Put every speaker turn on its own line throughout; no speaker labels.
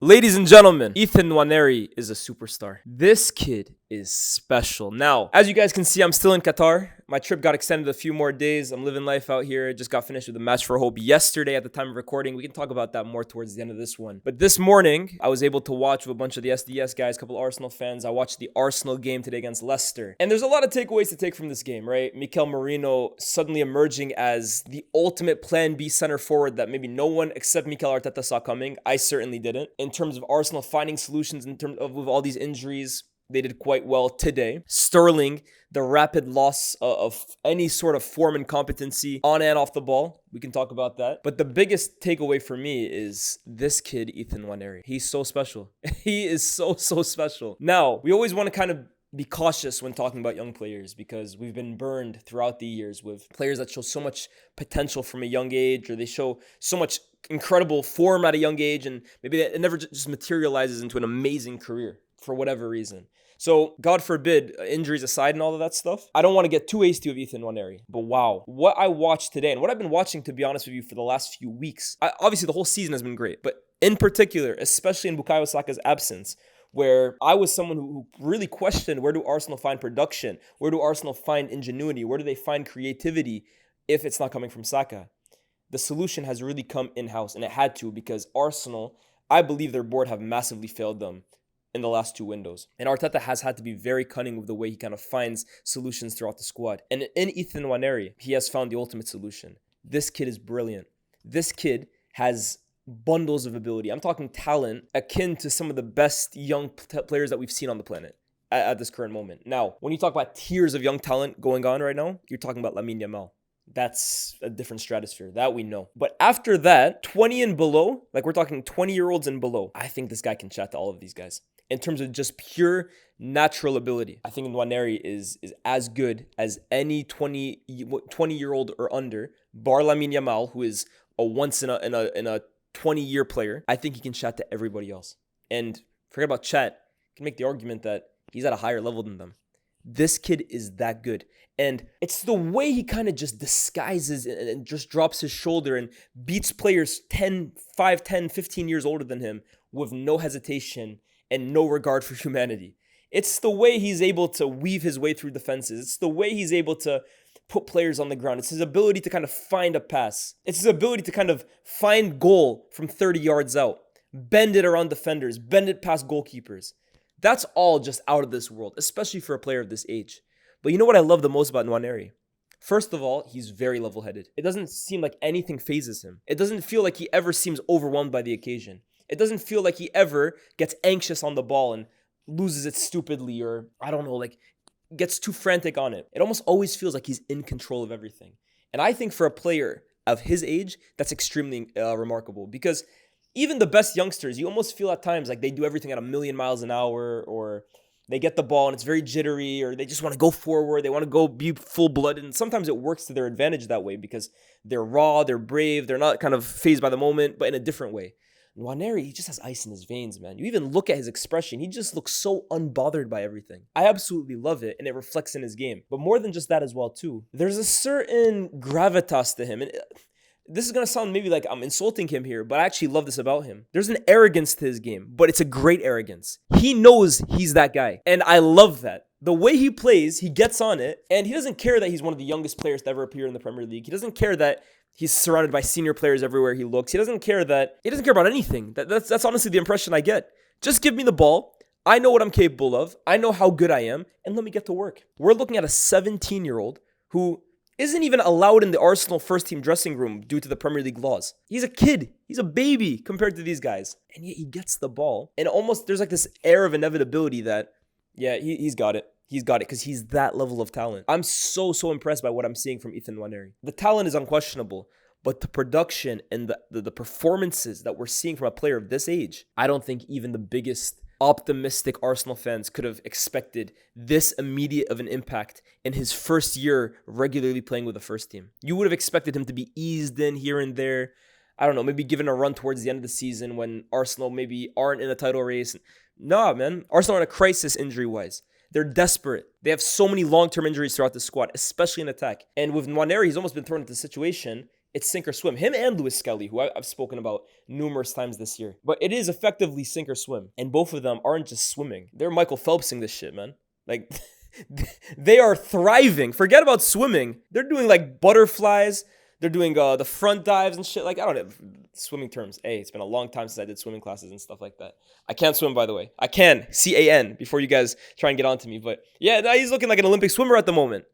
Ladies and gentlemen, Ethan Nwaneri is a superstar. This kid is special. Now, as you guys can see, I'm still in Qatar. My trip got extended a few more days. I'm living life out here. Just got finished with the Match for Hope yesterday at the time of recording. We can talk about that more towards the end of this one. But this morning, I was able to watch with a bunch of the SDS guys, a couple of Arsenal fans. I watched the Arsenal game today against Leicester. And there's a lot of takeaways to take from this game, right? Mikel Merino suddenly emerging as the ultimate plan B center forward that maybe no one except Mikel Arteta saw coming. I certainly didn't. In terms of Arsenal finding solutions in terms of with all these injuries, they did quite well today. Sterling, the rapid loss of any sort of form and competency on and off the ball. We can talk about that. But the biggest takeaway for me is this kid, Ethan Nwaneri. He's so special. He is so special. Now, we always want to kind of be cautious when talking about young players because we've been burned throughout the years with players that show so much potential from a young age, or they show so much incredible form at a young age, and maybe it never just materializes into an amazing career for whatever reason. So, God forbid, injuries aside and all of that stuff, I don't want to get too hasty with Ethan Nwaneri. But wow, what I watched today, and what I've been watching, to be honest with you, for the last few weeks, obviously the whole season has been great, but in particular, especially in Bukayo Saka's absence, where I was someone who really questioned, where do Arsenal find production? Where do Arsenal find ingenuity? Where do they find creativity if it's not coming from Saka? The solution has really come in-house, and it had to, because Arsenal, I believe their board have massively failed them in the last two windows. And Arteta has had to be very cunning with the way he kind of finds solutions throughout the squad. And in Ethan Nwaneri, he has found the ultimate solution. This kid is brilliant. This kid has bundles of ability. I'm talking talent akin to some of the best young players that we've seen on the planet at this current moment. Now, when you talk about tiers of young talent going on right now, you're talking about Lamine Yamal. That's a different stratosphere. That we know. But after that, 20 and below, like we're talking 20-year-olds and below, I think this guy can chat to all of these guys. In terms of just pure natural ability, I think Nwaneri is as good as any 20-year-old or under, bar Lamine Yamal, who is a once in a 20-year player. I think he can chat to everybody else. And forget about chat, you can make the argument that he's at a higher level than them. This kid is that good. And it's the way he kind of just disguises and just drops his shoulder and beats players 5, 10, 15 years older than him with no hesitation and no regard for humanity. It's the way he's able to weave his way through defenses. It's the way he's able to put players on the ground. It's his ability to kind of find a pass. It's his ability to kind of find goal from 30 yards out, bend it around defenders, bend it past goalkeepers. That's all just out of this world, especially for a player of this age. But you know what I love the most about Nwaneri? First of all, he's very level-headed. It doesn't seem like anything phases him. It doesn't feel like he ever seems overwhelmed by the occasion. It doesn't feel like he ever gets anxious on the ball and loses it stupidly, or, I don't know, like gets too frantic on it. It almost always feels like he's in control of everything. And I think for a player of his age, that's extremely remarkable, because even the best youngsters, you almost feel at times like they do everything at a million miles an hour, or they get the ball and it's very jittery, or they just want to go forward. They want to go be full-blooded. And sometimes it works to their advantage that way because they're raw, they're brave, they're not kind of fazed by the moment, but in a different way. Nwaneri, he just has ice in his veins, man. You even look at his expression. He just looks so unbothered by everything. I absolutely love it, and it reflects in his game. But more than just that as well, too. There's a certain gravitas to him. And this is going to sound maybe like I'm insulting him here, but I actually love this about him. There's an arrogance to his game, but it's a great arrogance. He knows he's that guy, and I love that. The way he plays, he gets on it, and he doesn't care that he's one of the youngest players to ever appear in the Premier League. He doesn't care that he's surrounded by senior players everywhere he looks. He doesn't care about anything. That's honestly the impression I get. Just give me the ball. I know what I'm capable of. I know how good I am, and let me get to work. We're looking at a 17-year-old who isn't even allowed in the Arsenal first-team dressing room due to the Premier League laws. He's a kid. He's a baby compared to these guys. And yet he gets the ball. And almost there's like this air of inevitability that, yeah, he's got it. He's got it because he's that level of talent. I'm so impressed by what I'm seeing from Ethan Nwaneri. The talent is unquestionable, but the production and the performances that we're seeing from a player of this age, I don't think even the biggest optimistic Arsenal fans could have expected this immediate of an impact in his first year regularly playing with the first team. You would have expected him to be eased in here and there. I don't know, maybe given a run towards the end of the season when Arsenal maybe aren't in a title race. Nah, man. Arsenal are in a crisis injury-wise. They're desperate. They have so many long-term injuries throughout the squad, especially in attack. And with Nwaneri, he's almost been thrown into a situation. it's sink or swim. Him and Lewis Skelly, who I've spoken about numerous times this year. But it is effectively sink or swim. And both of them aren't just swimming. They're Michael Phelpsing this shit, man. Like, they are thriving. Forget about swimming. They're doing like butterflies. They're doing the front dives and shit. Like, I don't know, swimming terms. Hey, it's been a long time since I did swimming classes and stuff like that. I can't swim, by the way. I can. C-A-N, before you guys try and get on to me. But yeah, now he's looking like an Olympic swimmer at the moment.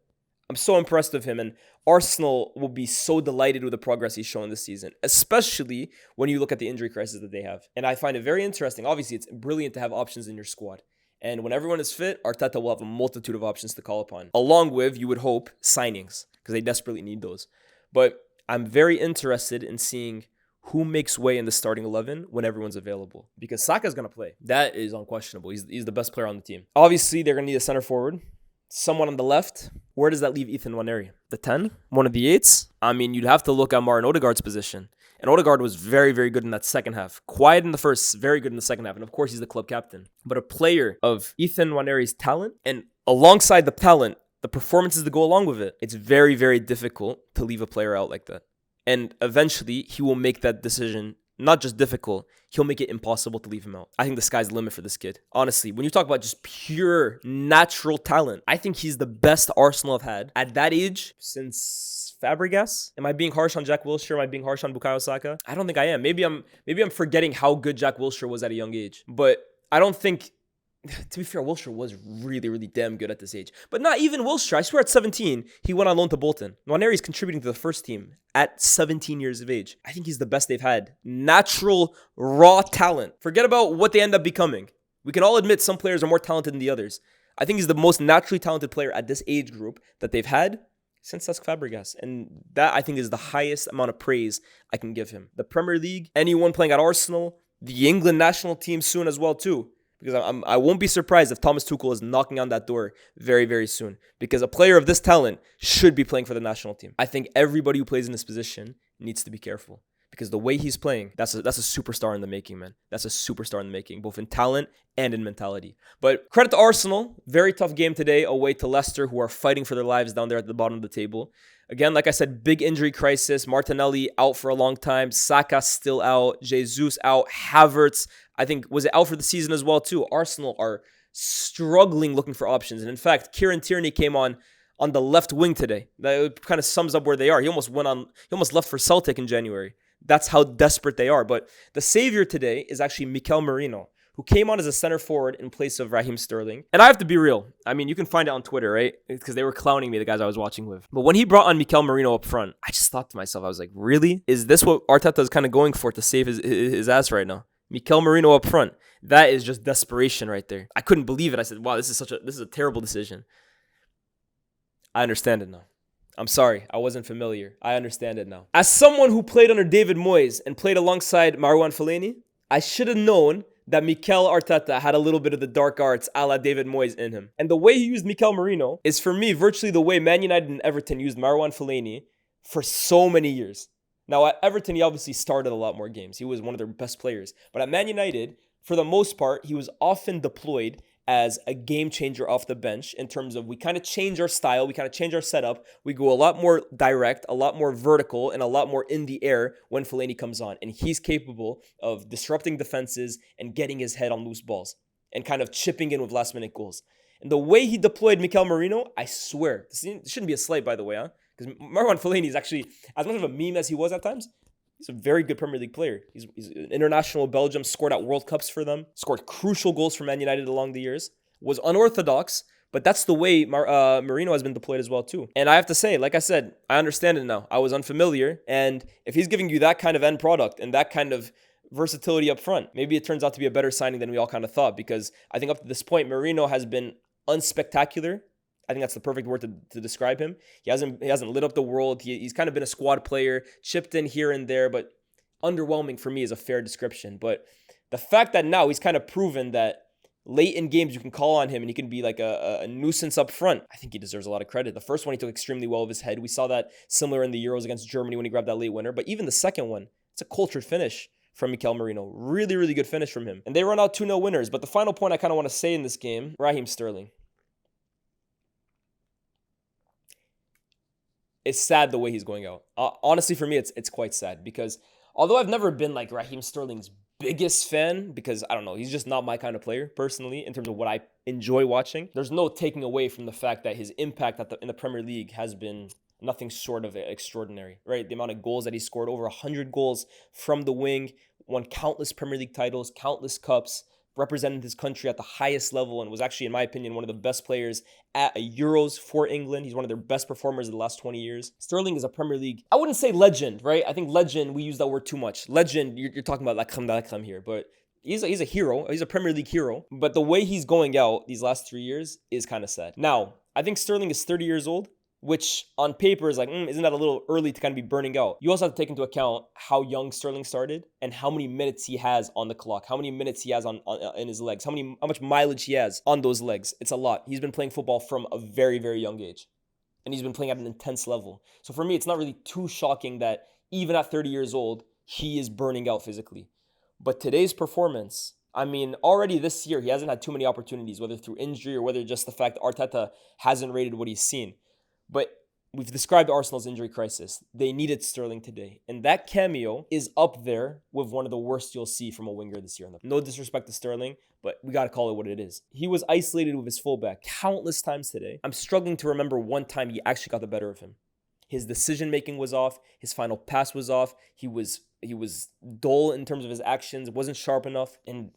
I'm so impressed with him, and Arsenal will be so delighted with the progress he's shown this season, especially when you look at the injury crisis that they have. And I find it very interesting. Obviously, it's brilliant to have options in your squad. And when everyone is fit, Arteta will have a multitude of options to call upon, along with, you would hope, signings, because they desperately need those. But I'm very interested in seeing who makes way in the starting 11 when everyone's available, because Saka's going to play. That is unquestionable. He's the best player on the team. Obviously, they're going to need a center forward. Someone on the left. Where does that leave Ethan Nwaneri? The 10? One of the 8s? I mean, you'd have to look at Martin Odegaard's position. And Odegaard was very, very good in that second half. Quiet in the first, very good in the second half. And of course, he's the club captain. But a player of Ethan Nwaneri's talent, and alongside the talent, the performances that go along with it, it's very, very difficult to leave a player out like that. And eventually, he will make that decision not just difficult, he'll make it impossible to leave him out. I think the sky's the limit for this kid. Honestly, when you talk about just pure natural talent, I think he's the best Arsenal have had at that age since Fabregas. Am I being harsh on Jack Wilshere? Am I being harsh on Bukayo Saka? I don't think I am. Maybe I'm forgetting how good Jack Wilshere was at a young age. But I don't think, to be fair, Wilshere was really, really damn good at this age. But not even Wilshere. I swear at 17, he went on loan to Bolton. Nwaneri's contributing to the first team at 17 years of age. I think he's the best they've had. Natural, raw talent. Forget about what they end up becoming. We can all admit some players are more talented than the others. I think he's the most naturally talented player at this age group that they've had since Cesc Fabregas. And that, I think, is the highest amount of praise I can give him. The Premier League, anyone playing at Arsenal, the England national team soon as well, too. Because I won't be surprised if Thomas Tuchel is knocking on that door very, very soon. Because a player of this talent should be playing for the national team. I think everybody who plays in this position needs to be careful. Because the way he's playing, that's a superstar in the making, man. That's a superstar in the making, both in talent and in mentality. But credit to Arsenal. Very tough game today away to Leicester, who are fighting for their lives down there at the bottom of the table. Again, like I said, big injury crisis. Martinelli out for a long time. Saka still out. Jesus out. Havertz, I think, was out for the season as well, too. Arsenal are struggling looking for options. And in fact, Kieran Tierney came on the left wing today. That kind of sums up where they are. He almost left for Celtic in January. That's how desperate they are. But the savior today is actually Mikel Merino, who came on as a center forward in place of Raheem Sterling. And I have to be real. I mean, you can find it on Twitter, right? Because they were clowning me, the guys I was watching with. But when he brought on Mikel Merino up front, I just thought to myself, I was like, really? Is this what Arteta is kind of going for to save his ass right now? Mikel Merino up front. That is just desperation right there. I couldn't believe it. I said, wow, this is a terrible decision. I understand it now. I'm sorry, I wasn't familiar. I understand it now. As someone who played under David Moyes and played alongside Marouane Fellaini, I should have known that Mikel Arteta had a little bit of the dark arts a la David Moyes in him. And the way he used Mikel Merino is, for me, virtually the way Man United and Everton used Marouane Fellaini for so many years. Now, at Everton, he obviously started a lot more games. He was one of their best players. But at Man United, for the most part, he was often deployed as a game changer off the bench in terms of we kind of change our style, we kind of change our setup, we go a lot more direct, a lot more vertical, and a lot more in the air when Fellaini comes on. And he's capable of disrupting defenses and getting his head on loose balls and kind of chipping in with last-minute goals. And the way he deployed Mikel Merino, I swear, this shouldn't be a slight, by the way, because Marouane Fellaini is actually, as much of a meme as he was at times, he's a very good Premier League player. He's an international Belgium, scored at World Cups for them, scored crucial goals for Man United along the years, was unorthodox, but that's the way Merino has been deployed as well too. And I have to say, like I said, I understand it now. I was unfamiliar, and if he's giving you that kind of end product and that kind of versatility up front, maybe it turns out to be a better signing than we all kind of thought, because I think up to this point, Merino has been unspectacular. I think that's the perfect word to describe him. He hasn't lit up the world. He's kind of been a squad player, chipped in here and there, but underwhelming for me is a fair description. But the fact that now he's kind of proven that late in games you can call on him and he can be like a nuisance up front, I think he deserves a lot of credit. The first one he took extremely well of his head. We saw that similar in the Euros against Germany when he grabbed that late winner. But even the second one, it's a cultured finish from Mikel Merino. Really, really good finish from him. And they run out 2-0 winners. But the final point I kind of want to say in this game, Raheem Sterling. it's sad the way he's going out. Honestly, for me, it's quite sad because although I've never been like Raheem Sterling's biggest fan, because I don't know, he's just not my kind of player personally in terms of what I enjoy watching. There's no taking away from the fact that his impact in the Premier League has been nothing short of extraordinary, right? The amount of goals that he scored, over 100 goals from the wing, won countless Premier League titles, countless cups, represented his country at the highest level, and was actually, in my opinion, one of the best players at Euros for England. He's one of their best performers in the last 20 years. Sterling is a Premier League, I wouldn't say legend, right? I think legend, we use that word too much. Legend, you're talking about la crème de la crème here, but he's a hero. He's a Premier League hero. But the way he's going out these last 3 years is kind of sad. Now, I think Sterling is 30 years old, which on paper is like, isn't that a little early to kind of be burning out? You also have to take into account how young Sterling started and how many minutes he has on the clock, how many minutes he has on in his legs, how much mileage he has on those legs. It's a lot. He's been playing football from a very, very young age, and he's been playing at an intense level. So for me, it's not really too shocking that even at 30 years old, he is burning out physically. But today's performance, I mean, already this year, he hasn't had too many opportunities, whether through injury or whether just the fact that Arteta hasn't rated what he's seen. But we've described Arsenal's injury crisis. They needed Sterling today. And that cameo is up there with one of the worst you'll see from a winger this year. No disrespect to Sterling, but we got to call it what it is. He was isolated with his fullback countless times today. I'm struggling to remember one time he actually got the better of him. His decision-making was off. His final pass was off. He was dull in terms of his actions. Wasn't sharp enough. And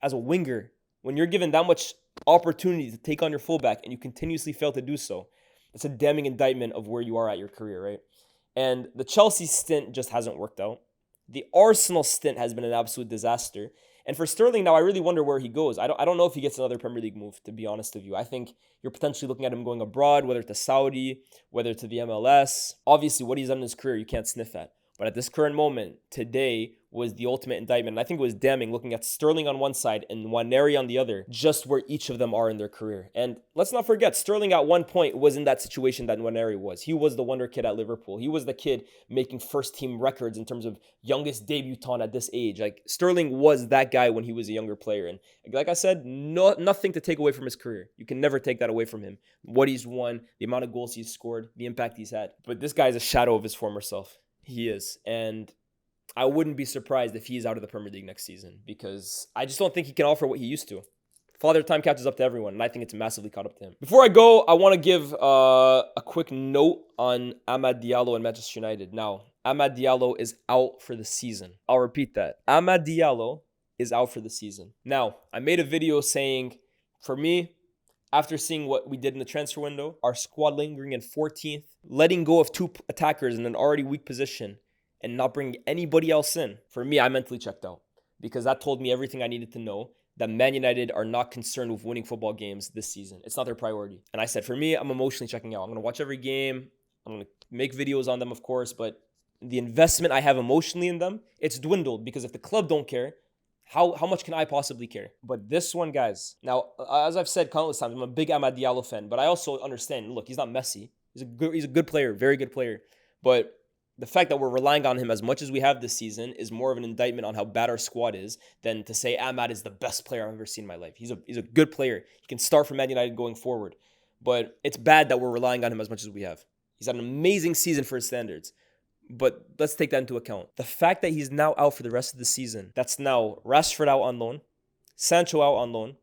as a winger, when you're given that much opportunity to take on your fullback and you continuously fail to do so, it's a damning indictment of where you are at your career, right? And the Chelsea stint just hasn't worked out. The Arsenal stint has been an absolute disaster. And for Sterling now, I really wonder where he goes. I don't know if he gets another Premier League move, to be honest with you. I think you're potentially looking at him going abroad, whether to Saudi, whether to the MLS. Obviously, what he's done in his career, you can't sniff at. But at this current moment, today was the ultimate indictment. And I think it was damning looking at Sterling on one side and Nwaneri on the other, just where each of them are in their career. And let's not forget, Sterling at one point was in that situation that Nwaneri was. He was the wonder kid at Liverpool. He was the kid making first team records in terms of youngest debutant at this age. Like, Sterling was that guy when he was a younger player. And like I said, nothing to take away from his career. You can never take that away from him. What he's won, the amount of goals he's scored, the impact he's had. But this guy's a shadow of his former self. He is. And I wouldn't be surprised if he's out of the Premier League next season because I just don't think he can offer what he used to. Father Time catches up to everyone, and I think it's massively caught up to him. Before I go, I want to give a quick note on Amad Diallo and Manchester United. Now, Amad Diallo is out for the season. I'll repeat that. Amad Diallo is out for the season. Now, I made a video saying, for me, after seeing what we did in the transfer window, our squad lingering in 14th, letting go of two attackers in an already weak position, and not bringing anybody else in, for me, I mentally checked out. Because that told me everything I needed to know, that Man United are not concerned with winning football games this season. It's not their priority. And I said, for me, I'm emotionally checking out. I'm going to watch every game. I'm going to make videos on them, of course, but the investment I have emotionally in them, it's dwindled. Because if the club don't care, how much can I possibly care? But this one, guys, now, as I've said countless times, I'm a big Amad Diallo fan, but I also understand, look, he's not Messi. He's a good player, very good player. But the fact that we're relying on him as much as we have this season is more of an indictment on how bad our squad is than to say Amad is the best player I've ever seen in my life. He's a good player. He can start for Man United going forward. But it's bad that we're relying on him as much as we have. He's had an amazing season for his standards. But let's take that into account. The fact that he's now out for the rest of the season, that's now Rashford out on loan, Sancho out on loan,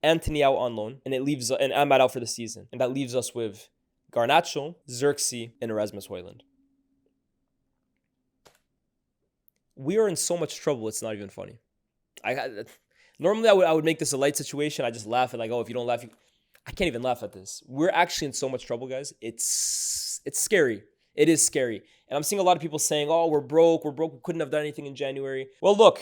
Antony out on loan, and Amad out for the season. And that leaves us with Garnacho, Xerxes, and Erasmus Højlund. We are in so much trouble, it's not even funny. Normally, I would make this a light situation. I just laugh at like, oh, if you don't laugh, I can't even laugh at this. We're actually in so much trouble, guys. It's scary. It is scary. And I'm seeing a lot of people saying, oh, we're broke. We couldn't have done anything in January. Well, look,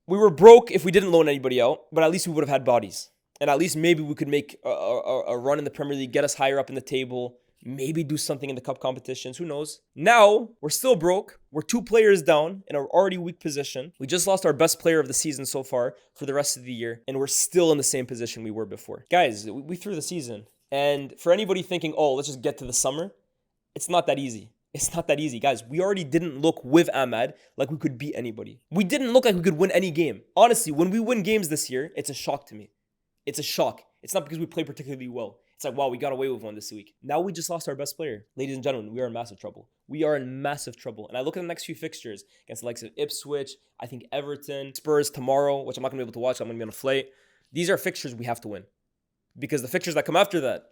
we were broke if we didn't loan anybody out, but at least we would have had bodies. And at least maybe we could make a run in the Premier League, get us higher up in the table, maybe do something in the cup competitions. Who knows? Now, we're still broke. We're 2 players down in an already weak position. We just lost our best player of the season so far for the rest of the year. And we're still in the same position we were before. Guys, we threw the season. And for anybody thinking, oh, let's just get to the summer, it's not that easy. It's not that easy. Guys, we already didn't look with Amad like we could beat anybody. We didn't look like we could win any game. Honestly, when we win games this year, it's a shock to me. It's a shock. It's not because we play particularly well. It's like, wow, we got away with one this week. Now we just lost our best player. Ladies and gentlemen, we are in massive trouble. We are in massive trouble. And I look at the next few fixtures against the likes of Ipswich, I think Everton, Spurs tomorrow, which I'm not going to be able to watch. I'm going to be on a flight. These are fixtures we have to win. Because the fixtures that come after that,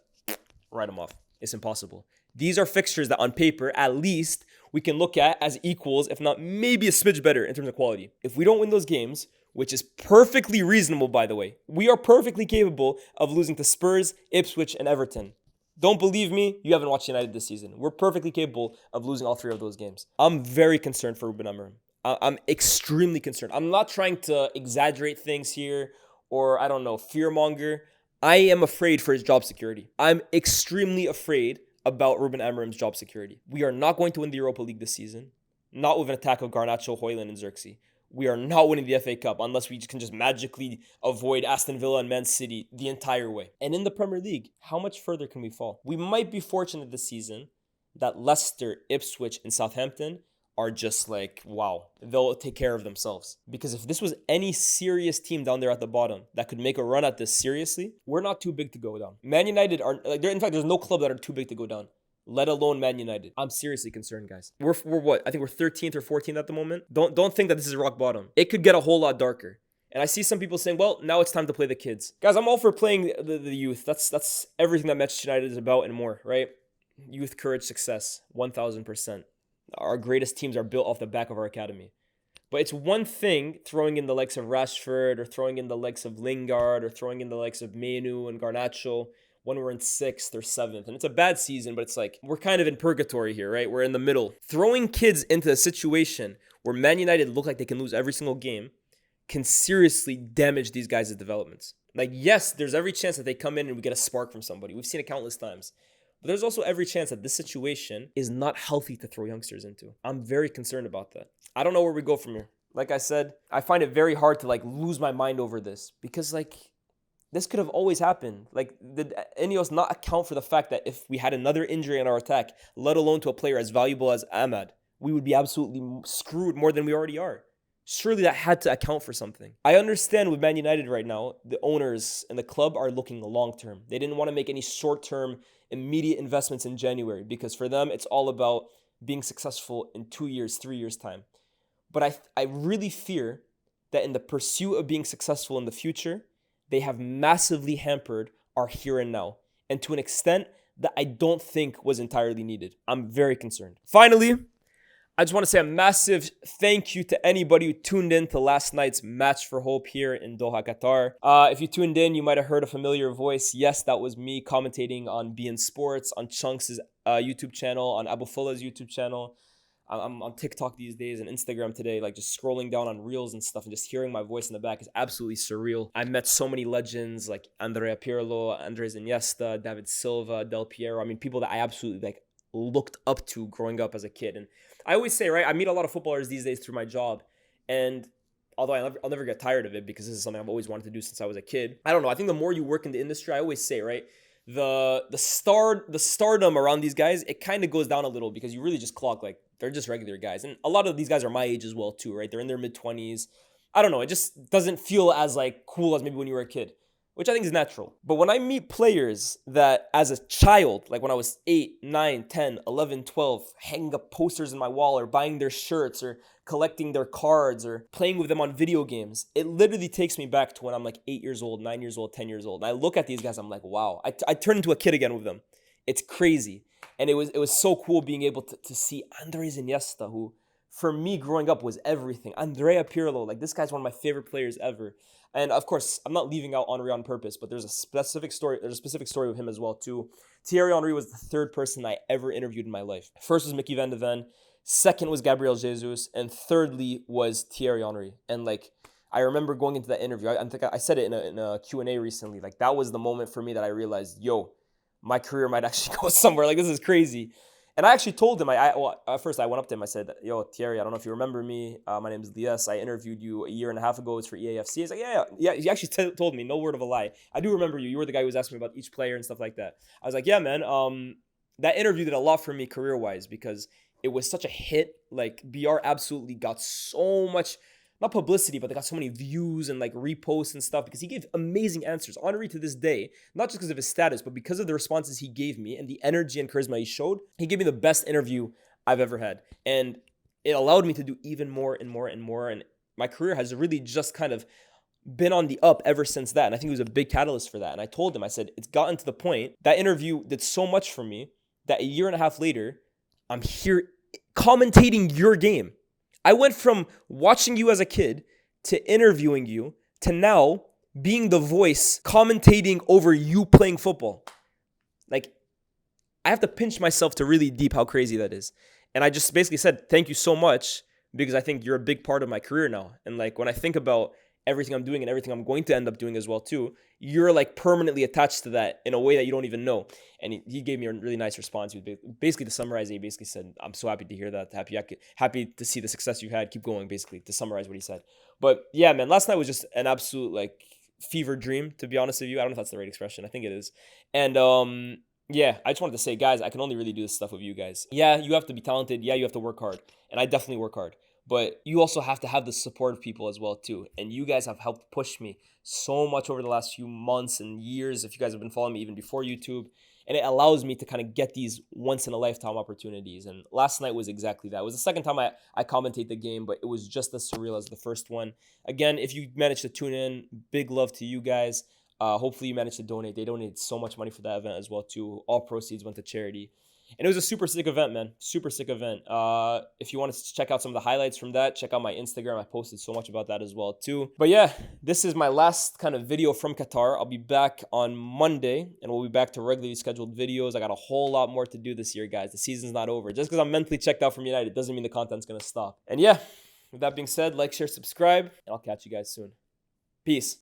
write them off. It's impossible. These are fixtures that on paper, at least, we can look at as equals, if not maybe a smidge better in terms of quality. If we don't win those games, which is perfectly reasonable, by the way, we are perfectly capable of losing to Spurs, Ipswich, and Everton. Don't believe me? You haven't watched United this season. We're perfectly capable of losing all 3 of those games. I'm very concerned for Ruben Amorim. I'm extremely concerned. I'm not trying to exaggerate things here or, I don't know, fearmonger. I am afraid for his job security. I'm extremely afraid about Ruben Amorim's job security. We are not going to win the Europa League this season. Not with an attack of Garnacho, Højlund, and Xerxes. We are not winning the FA Cup unless we can just magically avoid Aston Villa and Man City the entire way. And in the Premier League, how much further can we fall? We might be fortunate this season that Leicester, Ipswich, and Southampton are just like, wow, they'll take care of themselves. Because if this was any serious team down there at the bottom that could make a run at this seriously, we're not too big to go down. Man United are, in fact, there's no club that are too big to go down, let alone Man United. I'm seriously concerned, guys. We're what? I think we're 13th or 14th at the moment. Don't think that this is rock bottom. It could get a whole lot darker. And I see some people saying, well, now it's time to play the kids. Guys, I'm all for playing the youth. That's everything that Manchester United is about and more, right? Youth, courage, success, 1,000%. Our greatest teams are built off the back of our academy. But it's one thing throwing in the likes of Rashford or throwing in the likes of Lingard or throwing in the likes of Menu and Garnacho when we're in 6th or 7th. And it's a bad season, but it's like we're kind of in purgatory here, right? We're in the middle. Throwing kids into a situation where Man United look like they can lose every single game can seriously damage these guys' developments. Like, yes, there's every chance that they come in and we get a spark from somebody. We've seen it countless times. But there's also every chance that this situation is not healthy to throw youngsters into. I'm very concerned about that. I don't know where we go from here. Like I said, I find it very hard to lose my mind over this because this could have always happened. Did Ineos not account for the fact that if we had another injury in our attack, let alone to a player as valuable as Ahmad, we would be absolutely screwed more than we already are? Surely that had to account for something. I understand with Man United right now, the owners and the club are looking long-term. They didn't want to make any short-term immediate investments in January because for them, it's all about being successful in 2 years, 3 years' time. But I really fear that in the pursuit of being successful in the future, they have massively hampered our here and now, and to an extent that I don't think was entirely needed. I'm very concerned. Finally, I just want to say a massive thank you to anybody who tuned in to last night's Match for Hope here in Doha, Qatar. If you tuned in, you might have heard a familiar voice. Yes, that was me commentating on beIN Sports, on Chunks' YouTube channel, on Abu Fullah's YouTube channel. I'm on TikTok these days and Instagram today, just scrolling down on Reels and stuff and just hearing my voice in the back is absolutely surreal. I met so many legends like Andrea Pirlo, Andres Iniesta, David Silva, Del Piero. I mean, people that I absolutely looked up to growing up as a kid. And I always say, right, I meet a lot of footballers these days through my job. And although I'll never get tired of it because this is something I've always wanted to do since I was a kid. I don't know. I think the more you work in the industry, I always say, right, the stardom around these guys, it kind of goes down a little because you really just clock they're just regular guys. And a lot of these guys are my age as well too, right? They're in their mid-20s. I don't know. It just doesn't feel as cool as maybe when you were a kid, which I think is natural. But when I meet players that as a child, when I was 8, 9, 10, 11, 12, hanging up posters in my wall or buying their shirts or collecting their cards or playing with them on video games, it literally takes me back to when I'm 8 years old, 9 years old, 10 years old. And I look at these guys, I'm like, wow, I turn into a kid again with them. It's crazy. And it was so cool being able to see Andres Iniesta, who for me growing up was everything. Andrea Pirlo, this guy's one of my favorite players ever. And of course, I'm not leaving out Henry on purpose, but there's a specific story with him as well too. Thierry Henry was the third person I ever interviewed in my life. First was Mickey van de Ven, second was Gabriel Jesus, and thirdly was Thierry Henry. And I remember going into that interview, I think I said it in a Q&A recently, that was the moment for me that I realized, my career might actually go somewhere. This is crazy. And I actually told him, at first I went up to him, I said, Thierry, I don't know if you remember me. My name is Lyes. I interviewed you a year and a half ago. It's for EAFC. He's like, yeah. He actually told me, no word of a lie. I do remember you. You were the guy who was asking me about each player and stuff like that. I was like, yeah, man. That interview did a lot for me career-wise because it was such a hit. BR absolutely got so much not publicity, but they got so many views and like reposts and stuff because he gave amazing answers. Henri to this day, not just because of his status, but because of the responses he gave me and the energy and charisma he showed, he gave me the best interview I've ever had. And it allowed me to do even more and more and more. And my career has really just kind of been on the up ever since that. And I think it was a big catalyst for that. And I told him, I said, it's gotten to the point, that interview did so much for me that a year and a half later, I'm here commentating your game. I went from watching you as a kid to interviewing you to now being the voice commentating over you playing football. Like, I have to pinch myself to really deep how crazy that is. And I just basically said, thank you so much, because I think you're a big part of my career now. And like, when I think about everything I'm doing and everything I'm going to end up doing as well too, you're like permanently attached to that in a way that you don't even know. And he gave me a really nice response. Basically, to summarize it, he basically said, I'm so happy to hear that. Happy to see the success you had. Keep going, basically, to summarize what he said. But yeah, man, last night was just an absolute like fever dream, to be honest with you. I don't know if that's the right expression. I think it is. And yeah, I just wanted to say, guys, I can only really do this stuff with you guys. Yeah, you have to be talented. Yeah, you have to work hard. And I definitely work hard. But you also have to have the support of people as well too. And you guys have helped push me so much over the last few months and years, if you guys have been following me even before YouTube. And it allows me to kind of get these once-in-a-lifetime opportunities. And last night was exactly that. It was the second time I commentate the game, but it was just as surreal as the first one. Again, if you managed to tune in, big love to you guys. Hopefully you managed to donate. They donated so much money for that event as well too. All proceeds went to charity. And it was a super sick event, man. Super sick event. If you want to check out some of the highlights from that, check out my Instagram. I posted so much about that as well too. But yeah, this is my last kind of video from Qatar. I'll be back on Monday, and we'll be back to regularly scheduled videos. I got a whole lot more to do this year, guys. The season's not over. Just because I'm mentally checked out from United doesn't mean the content's going to stop. And yeah, with that being said, like, share, subscribe, and I'll catch you guys soon. Peace.